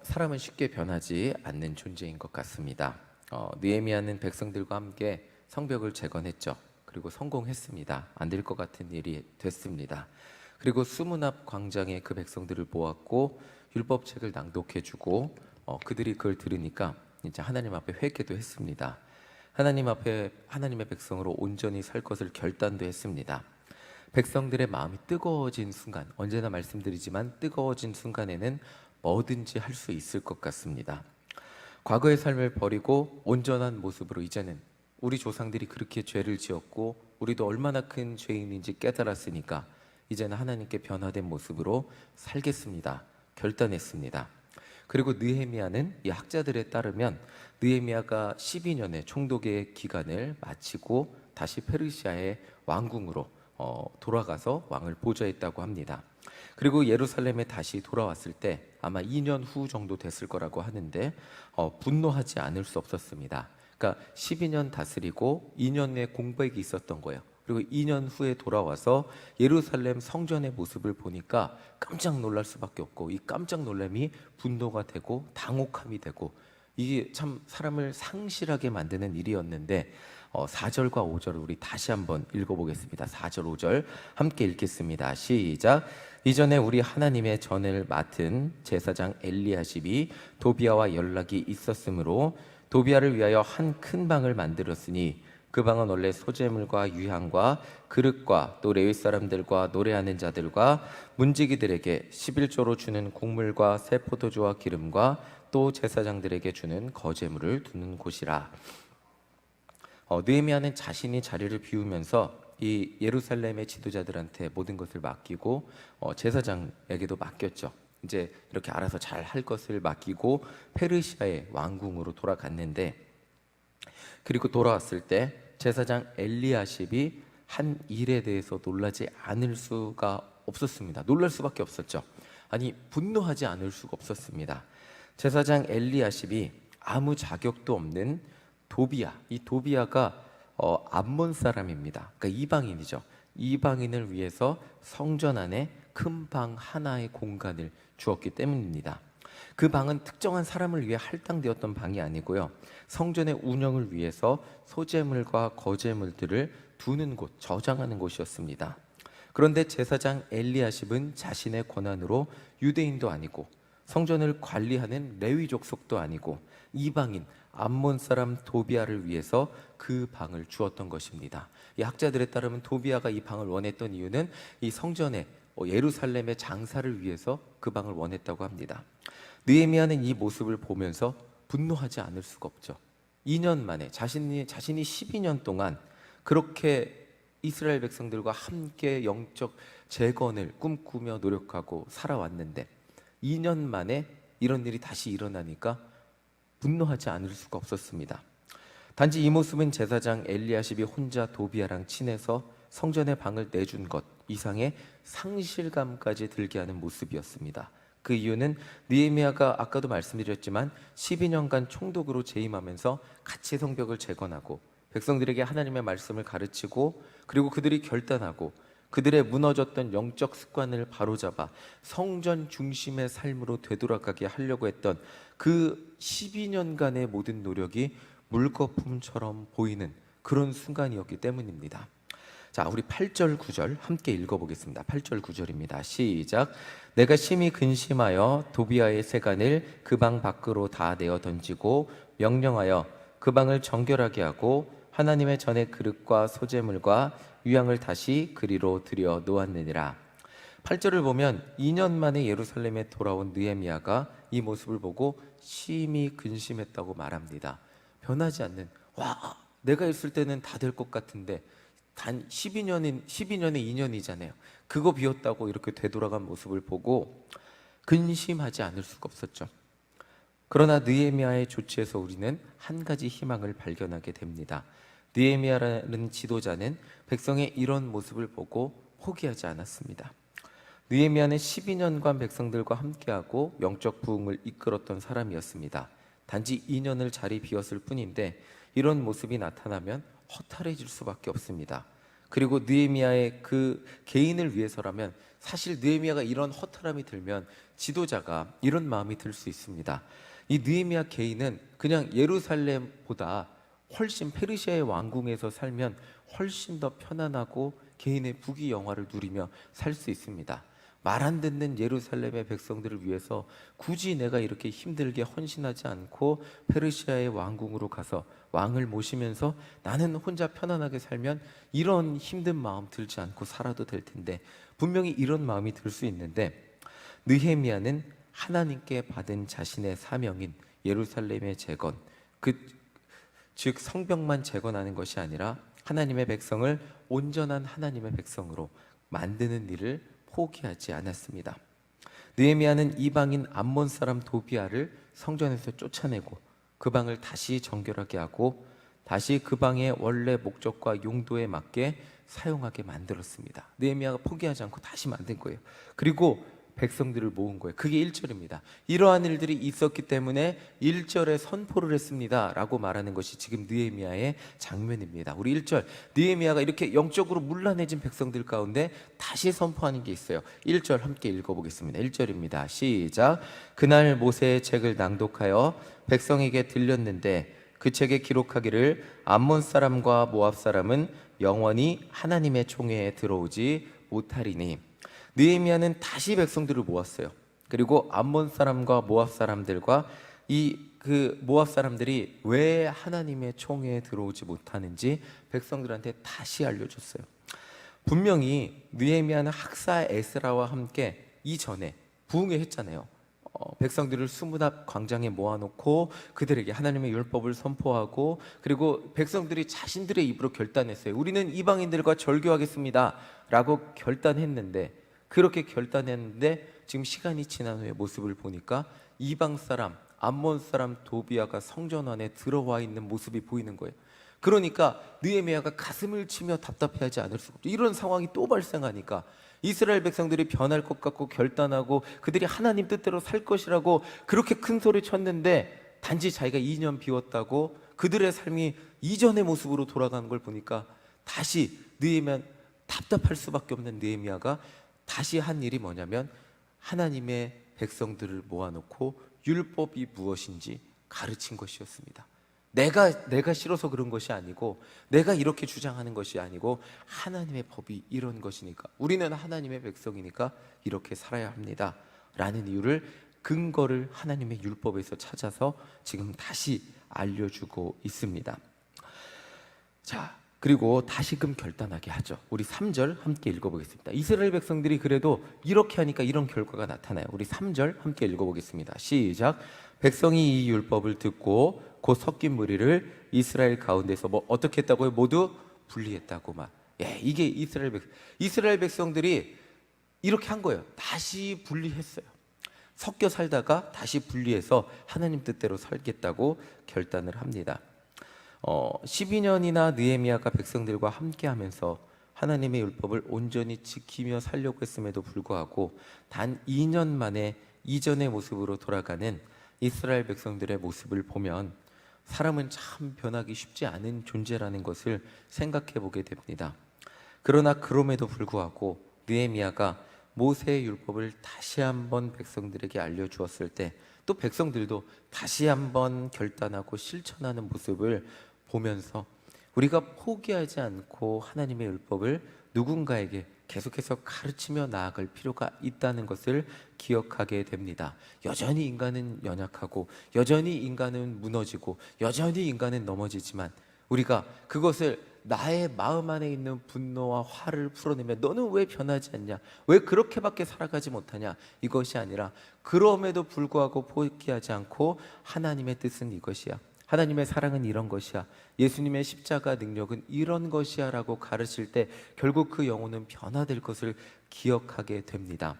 사람은 쉽게 변하지 않는 존재인 것 같습니다. 느헤미야는 백성들과 함께 성벽을 재건했죠. 그리고 성공했습니다. 안 될 것 같은 일이 됐습니다. 그리고 수문 앞 광장에 그 백성들을 모았고 율법책을 낭독해주고 그들이 그걸 들으니까 이제 하나님 앞에 회개도 했습니다. 하나님 앞에 하나님의 백성으로 온전히 살 것을 결단도 했습니다. 백성들의 마음이 뜨거워진 순간, 언제나 말씀드리지만 뜨거워진 순간에는 뭐든지 할 수 있을 것 같습니다. 과거의 삶을 버리고 온전한 모습으로 이제는 우리 조상들이 그렇게 죄를 지었고 우리도 얼마나 큰 죄인인지 깨달았으니까 이제는 하나님께 변화된 모습으로 살겠습니다. 결단했습니다. 그리고 느헤미야는 이 학자들에 따르면 느헤미야가 12년의 총독의 기간을 마치고 다시 페르시아의 왕궁으로 돌아가서 왕을 보좌했다고 합니다. 그리고 예루살렘에 다시 돌아왔을 때 아마 2년 후 정도 됐을 거라고 하는데 분노하지 않을 수 없었습니다. 그러니까 12년 다스리고 2년의 공백이 있었던 거예요. 그리고 2년 후에 돌아와서 예루살렘 성전의 모습을 보니까 깜짝 놀랄 수밖에 없고, 이 깜짝 놀람이 분노가 되고 당혹함이 되고, 이게 참 사람을 상실하게 만드는 일이었는데 4절과 5절을 우리 다시 한번 읽어보겠습니다. 4절 5절 함께 읽겠습니다. 시작. 이전에 우리 하나님의 전을 맡은 제사장 엘리야십이 도비야와 연락이 있었으므로 도비야를 위하여 한 큰 방을 만들었으니 그 방은 원래 소재물과 유향과 그릇과 또 레위 사람들과 노래하는 자들과 문지기들에게 11조로 주는 곡물과 새 포도주와 기름과 또 제사장들에게 주는 거제물을 두는 곳이라. 느헤미야는 자신이 자리를 비우면서 이 예루살렘의 지도자들한테 모든 것을 맡기고 제사장에게도 맡겼죠. 이제 이렇게 알아서 잘 할 것을 맡기고 페르시아의 왕궁으로 돌아갔는데, 그리고 돌아왔을 때 제사장 엘리야십이 한 일에 대해서 놀라지 않을 수가 없었습니다. 놀랄 수밖에 없었죠. 아니, 분노하지 않을 수가 없었습니다. 제사장 엘리야십이 아무 자격도 없는 도비야, 이 도비야가 암몬 사람입니다. 그러니까 이방인이죠. 이방인을 위해서 성전 안에 큰 방 하나의 공간을 주었기 때문입니다. 그 방은 특정한 사람을 위해 할당되었던 방이 아니고요, 성전의 운영을 위해서 소재물과 거제물들을 두는 곳, 저장하는 곳이었습니다. 그런데 제사장 엘리야십은 자신의 권한으로 유대인도 아니고 성전을 관리하는 레위 족속도 아니고 이방인 암몬 사람 도비야를 위해서 그 방을 주었던 것입니다. 이 학자들에 따르면 도비야가 이 방을 원했던 이유는 이 성전에 예루살렘의 장사를 위해서 그 방을 원했다고 합니다. 느헤미야는 이 모습을 보면서 분노하지 않을 수가 없죠. 2년 만에 자신이 12년 동안 그렇게 이스라엘 백성들과 함께 영적 재건을 꿈꾸며 노력하고 살아왔는데 2년 만에 이런 일이 다시 일어나니까 분노하지 않을 수가 없었습니다. 단지 이 모습은 제사장 엘리야십이 혼자 도비야랑 친해서 성전의 방을 내준 것 이상의 상실감까지 들게 하는 모습이었습니다. 그 이유는 느헤미야가 아까도 말씀드렸지만 12년간 총독으로 재임하면서 같이 성벽을 재건하고 백성들에게 하나님의 말씀을 가르치고, 그리고 그들이 결단하고 그들의 무너졌던 영적 습관을 바로잡아 성전 중심의 삶으로 되돌아가게 하려고 했던 그 12년간의 모든 노력이 물거품처럼 보이는 그런 순간이었기 때문입니다. 자, 우리 8절 9절 함께 읽어보겠습니다. 8절 9절입니다. 시작. 내가 심히 근심하여 도비야의 세간을 그 방 밖으로 다 내어 던지고 명령하여 그 방을 정결하게 하고 하나님의 전의 그릇과 소재물과 유향을 다시 그리로 들여 놓았느니라. 8절을 보면 2년 만에 예루살렘에 돌아온 느헤미야가 이 모습을 보고 심히 근심했다고 말합니다. 변하지 않는, 내가 있을 때는 다 될 것 같은데 단 12년에 2년이잖아요. 그거 비웠다고 이렇게 되돌아간 모습을 보고 근심하지 않을 수가 없었죠. 그러나 느헤미야의 조치에서 우리는 한 가지 희망을 발견하게 됩니다. 느헤미야라는 지도자는 백성의 이런 모습을 보고 포기하지 않았습니다. 느헤미야는 12년간 백성들과 함께하고 영적 부흥을 이끌었던 사람이었습니다. 단지 2년을 자리 비웠을 뿐인데 이런 모습이 나타나면 허탈해질 수밖에 없습니다. 그리고 느헤미야의 그 개인을 위해서라면 사실 느헤미야가 이런 허탈함이 들면 지도자가 이런 마음이 들 수 있습니다. 이 느헤미야 개인은 그냥 예루살렘보다 훨씬 페르시아의 왕궁에서 살면 훨씬 더 편안하고 개인의 부귀영화를 누리며 살 수 있습니다. 말 안 듣는 예루살렘의 백성들을 위해서 굳이 내가 이렇게 힘들게 헌신하지 않고 페르시아의 왕궁으로 가서 왕을 모시면서 나는 혼자 편안하게 살면 이런 힘든 마음 들지 않고 살아도 될 텐데, 분명히 이런 마음이 들 수 있는데, 느헤미야는 하나님께 받은 자신의 사명인 예루살렘의 재건, 즉 성벽만 재건하는 것이 아니라 하나님의 백성을 온전한 하나님의 백성으로 만드는 일을 포기하지 않았습니다. 느헤미야는 이방인 암몬 사람 도비아를 성전에서 쫓아내고 그 방을 다시 정결하게 하고 다시 그 방의 원래 목적과 용도에 맞게 사용하게 만들었습니다. 느헤미야가 포기하지 않고 다시 만든 거예요. 그리고 백성들을 모은 거예요. 그게 1절입니다. 이러한 일들이 있었기 때문에 1절에 선포를 했습니다 라고 말하는 것이 지금 느헤미야의 장면입니다. 우리 1절, 느헤미야가 이렇게 영적으로 문란해진 백성들 가운데 다시 선포하는 게 있어요. 1절 함께 읽어보겠습니다. 1절입니다. 시작. 그날 모세의 책을 낭독하여 백성에게 들렸는데 그 책에 기록하기를 암몬 사람과 모압 사람은 영원히 하나님의 총회에 들어오지 못하리니. 느헤미야는 다시 백성들을 모았어요. 그리고 암몬 사람과 모압 사람들과 모압 사람들이 왜 하나님의 총회에 들어오지 못하는지 백성들한테 다시 알려줬어요. 분명히 느헤미야는 학사 에스라와 함께 이전에 부흥회 했잖아요. 백성들을 수문 앞 광장에 모아놓고 그들에게 하나님의 율법을 선포하고, 그리고 백성들이 자신들의 입으로 결단했어요. 우리는 이방인들과 절교하겠습니다 라고 결단했는데, 그렇게 결단했는데 지금 시간이 지난 후에 모습을 보니까 이방 사람, 암몬 사람 도비아가 성전 안에 들어와 있는 모습이 보이는 거예요. 그러니까 느헤미야가 가슴을 치며 답답해하지 않을 수가 없죠. 이런 상황이 또 발생하니까 이스라엘 백성들이 변할 것 같고 결단하고 그들이 하나님 뜻대로 살 것이라고 그렇게 큰 소리 쳤는데, 단지 자기가 2년 비웠다고 그들의 삶이 이전의 모습으로 돌아가는 걸 보니까 다시 느헤미야, 답답할 수밖에 없는 느헤미야가 다시 한 일이 뭐냐면 하나님의 백성들을 모아놓고 율법이 무엇인지 가르친 것이었습니다. 내가 싫어서 그런 것이 아니고, 내가 이렇게 주장하는 것이 아니고, 하나님의 법이 이런 것이니까, 우리는 하나님의 백성이니까 이렇게 살아야 합니다 라는 이유를, 근거를 하나님의 율법에서 찾아서 지금 다시 알려주고 있습니다. 자, 그리고 다시금 결단하게 하죠. 우리 3절 함께 읽어보겠습니다. 이스라엘 백성들이 그래도 이렇게 하니까 이런 결과가 나타나요. 우리 3절 함께 읽어보겠습니다. 시작. 백성이 이 율법을 듣고 곧 섞인 무리를 이스라엘 가운데서 어떻게 했다고요? 모두 분리했다고 막. 이게 이스라엘 백성들이 이렇게 한 거예요. 다시 분리했어요. 섞여 살다가 다시 분리해서 하나님 뜻대로 살겠다고 결단을 합니다. 12년이나 느헤미야가 백성들과 함께 하면서 하나님의 율법을 온전히 지키며 살려고 했음에도 불구하고 단 2년 만에 이전의 모습으로 돌아가는 이스라엘 백성들의 모습을 보면 사람은 참 변하기 쉽지 않은 존재라는 것을 생각해 보게 됩니다. 그러나 그럼에도 불구하고 느헤미야가 모세의 율법을 다시 한번 백성들에게 알려주었을 때, 또 백성들도 다시 한번 결단하고 실천하는 모습을 보면서 우리가 포기하지 않고 하나님의 율법을 누군가에게 계속해서 가르치며 나아갈 필요가 있다는 것을 기억하게 됩니다. 여전히 인간은 연약하고 여전히 인간은 무너지고 여전히 인간은 넘어지지만, 우리가 그것을 나의 마음 안에 있는 분노와 화를 풀어내며 너는 왜 변하지 않냐, 왜 그렇게밖에 살아가지 못하냐, 이것이 아니라 그럼에도 불구하고 포기하지 않고 하나님의 뜻은 이것이야, 하나님의 사랑은 이런 것이야, 예수님의 십자가 능력은 이런 것이야 라고 가르칠 때 결국 그 영혼은 변화될 것을 기억하게 됩니다.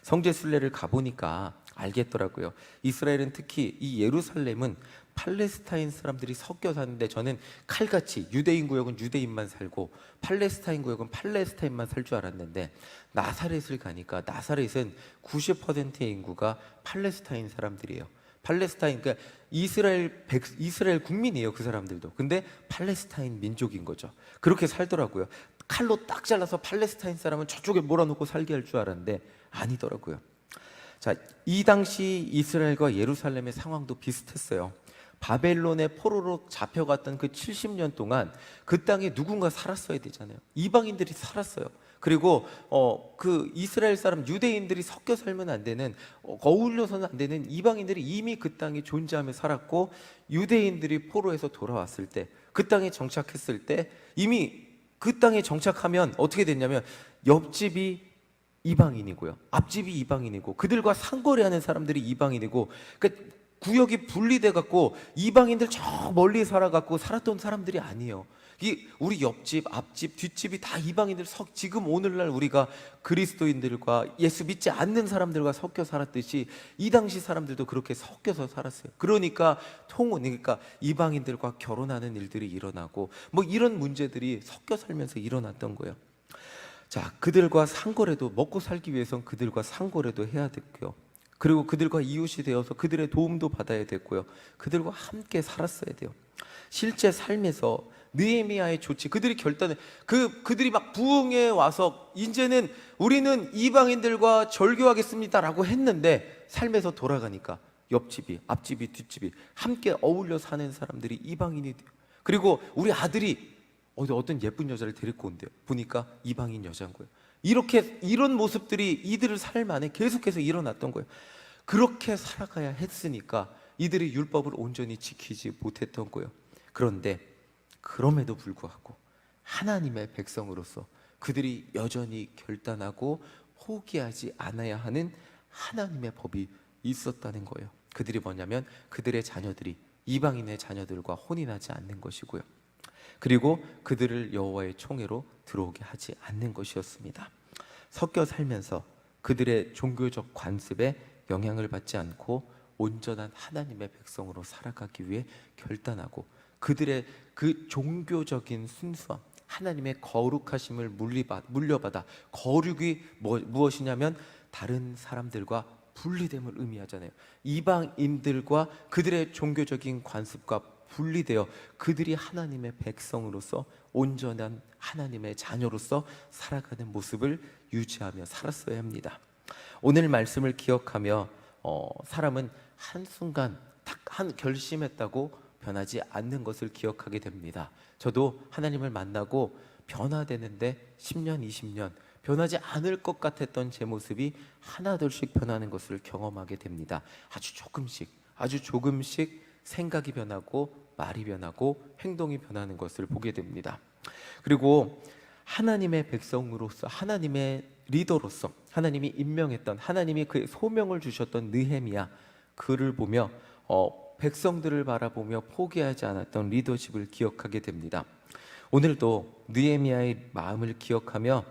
성지 순례를 가보니까 알겠더라고요. 이스라엘은, 특히 이 예루살렘은 팔레스타인 사람들이 섞여 사는데, 저는 칼같이 유대인 구역은 유대인만 살고 팔레스타인 구역은 팔레스타인만 살 줄 알았는데, 나사렛을 가니까 나사렛은 90%의 인구가 팔레스타인 사람들이에요. 팔레스타인, 그러니까 이스라엘 국민이에요, 그 사람들도. 근데 팔레스타인 민족인 거죠. 그렇게 살더라고요. 칼로 딱 잘라서 팔레스타인 사람은 저쪽에 몰아놓고 살게 할 줄 알았는데 아니더라고요. 자, 이 당시 이스라엘과 예루살렘의 상황도 비슷했어요. 바벨론의 포로로 잡혀갔던 그 70년 동안 그 땅에 누군가 살았어야 되잖아요. 이방인들이 살았어요. 그리고 그 이스라엘 사람 유대인들이 섞여 살면 안 되는, 어울려서는 안 되는 이방인들이 이미 그 땅에 존재하며 살았고, 유대인들이 포로에서 돌아왔을 때, 그 땅에 정착했을 때 이미 그 땅에 정착하면 어떻게 됐냐면 옆집이 이방인이고요, 앞집이 이방인이고, 그들과 상거래하는 사람들이 이방인이고, 그러니까 구역이 분리돼 갖고 이방인들 저 멀리 살아 갖고 살았던 사람들이 아니에요. 우리 옆집, 앞집, 뒷집이 다 이방인들. 지금 오늘날 우리가 그리스도인들과 예수 믿지 않는 사람들과 섞여 살았듯이 이 당시 사람들도 그렇게 섞여서 살았어요. 그러니까 그러니까 이방인들과 결혼하는 일들이 일어나고 뭐 이런 문제들이 섞여 살면서 일어났던 거예요. 자, 그들과 상거래도, 먹고 살기 위해선 그들과 상거래도 해야 됐고요. 그리고 그들과 이웃이 되어서 그들의 도움도 받아야 됐고요. 그들과 함께 살았어야 돼요. 실제 삶에서 느헤미야의 조치, 그들이 결단해, 그들이 막 부흥해 와서 이제는 우리는 이방인들과 절교하겠습니다라고 했는데, 삶에서 돌아가니까 옆집이, 앞집이, 뒷집이 함께 어울려 사는 사람들이 이방인이 돼요. 그리고 우리 아들이 어떤 예쁜 여자를 데리고 온대요. 보니까 이방인 여자인 거예요. 이런 모습들이 이들의 삶 안에 계속해서 일어났던 거예요. 그렇게 살아가야 했으니까 이들이 율법을 온전히 지키지 못했던 거예요. 그런데 그럼에도 불구하고 하나님의 백성으로서 그들이 여전히 결단하고 포기하지 않아야 하는 하나님의 법이 있었다는 거예요. 그들이 뭐냐면 그들의 자녀들이 이방인의 자녀들과 혼인하지 않는 것이고요, 그리고 그들을 여호와의 총회로 들어오게 하지 않는 것이었습니다. 섞여 살면서 그들의 종교적 관습에 영향을 받지 않고 온전한 하나님의 백성으로 살아가기 위해 결단하고, 그들의 그 종교적인 순수함, 하나님의 거룩하심을 물려받아, 거룩이 무엇이냐면 다른 사람들과 분리됨을 의미하잖아요. 이방인들과 그들의 종교적인 관습과 분리되어 그들이 하나님의 백성으로서 온전한 하나님의 자녀로서 살아가는 모습을 유지하며 살았어야 합니다. 오늘 말씀을 기억하며 사람은 한순간 딱 결심했다고 변하지 않는 것을 기억하게 됩니다. 저도 하나님을 만나고 변화되는데 10년, 20년 변하지 않을 것 같았던 제 모습이 하나둘씩 변하는 것을 경험하게 됩니다. 아주 조금씩 생각이 변하고 말이 변하고 행동이 변하는 것을 보게 됩니다. 그리고 하나님의 백성으로서, 하나님의 리더로서 하나님이 임명했던, 하나님이 그의 소명을 주셨던 느헤미야, 그를 보며 백성들을 바라보며 포기하지 않았던 리더십을 기억하게 됩니다. 오늘도 느헤미야의 마음을 기억하며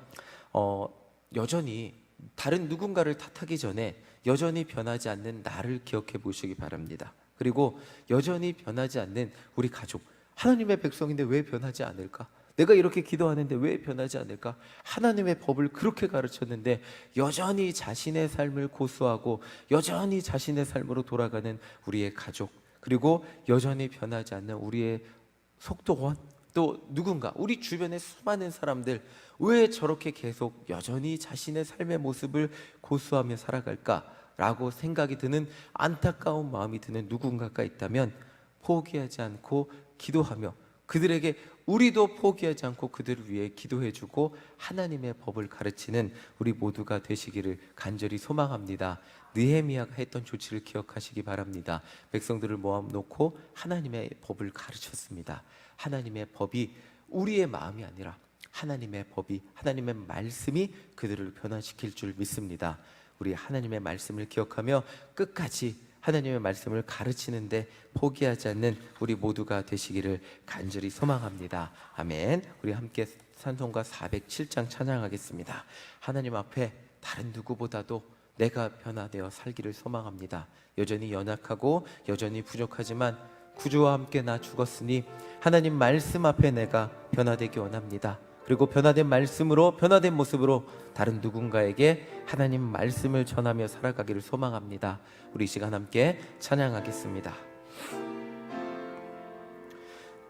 여전히 다른 누군가를 탓하기 전에 여전히 변하지 않는 나를 기억해 보시기 바랍니다. 그리고 여전히 변하지 않는 우리 가족, 하나님의 백성인데 왜 변하지 않을까? 내가 이렇게 기도하는데 왜 변하지 않을까? 하나님의 법을 그렇게 가르쳤는데 여전히 자신의 삶을 고수하고 여전히 자신의 삶으로 돌아가는 우리의 가족, 그리고 여전히 변하지 않는 우리의 속도원, 또 누군가, 우리 주변의 수많은 사람들, 왜 저렇게 계속 여전히 자신의 삶의 모습을 고수하며 살아갈까? 라고 생각이 드는, 안타까운 마음이 드는 누군가가 있다면 포기하지 않고 기도하며, 그들에게 우리도 포기하지 않고 그들을 위해 기도해주고 하나님의 법을 가르치는 우리 모두가 되시기를 간절히 소망합니다. 느헤미야가 했던 조치를 기억하시기 바랍니다. 백성들을 모아놓고 하나님의 법을 가르쳤습니다. 하나님의 법이 우리의 마음이 아니라 하나님의 법이, 하나님의 말씀이 그들을 변화시킬 줄 믿습니다. 우리 하나님의 말씀을 기억하며 끝까지 하나님의 말씀을 가르치는데 포기하지 않는 우리 모두가 되시기를 간절히 소망합니다. 아멘. 우리 함께 찬송가 407장 찬양하겠습니다. 하나님 앞에 다른 누구보다도 내가 변화되어 살기를 소망합니다. 여전히 연약하고 여전히 부족하지만 구주와 함께 나 죽었으니 하나님 말씀 앞에 내가 변화되기 원합니다. 그리고 변화된 말씀으로, 변화된 모습으로 다른 누군가에게 하나님 말씀을 전하며 살아가기를 소망합니다. 우리 이 시간 함께 찬양하겠습니다.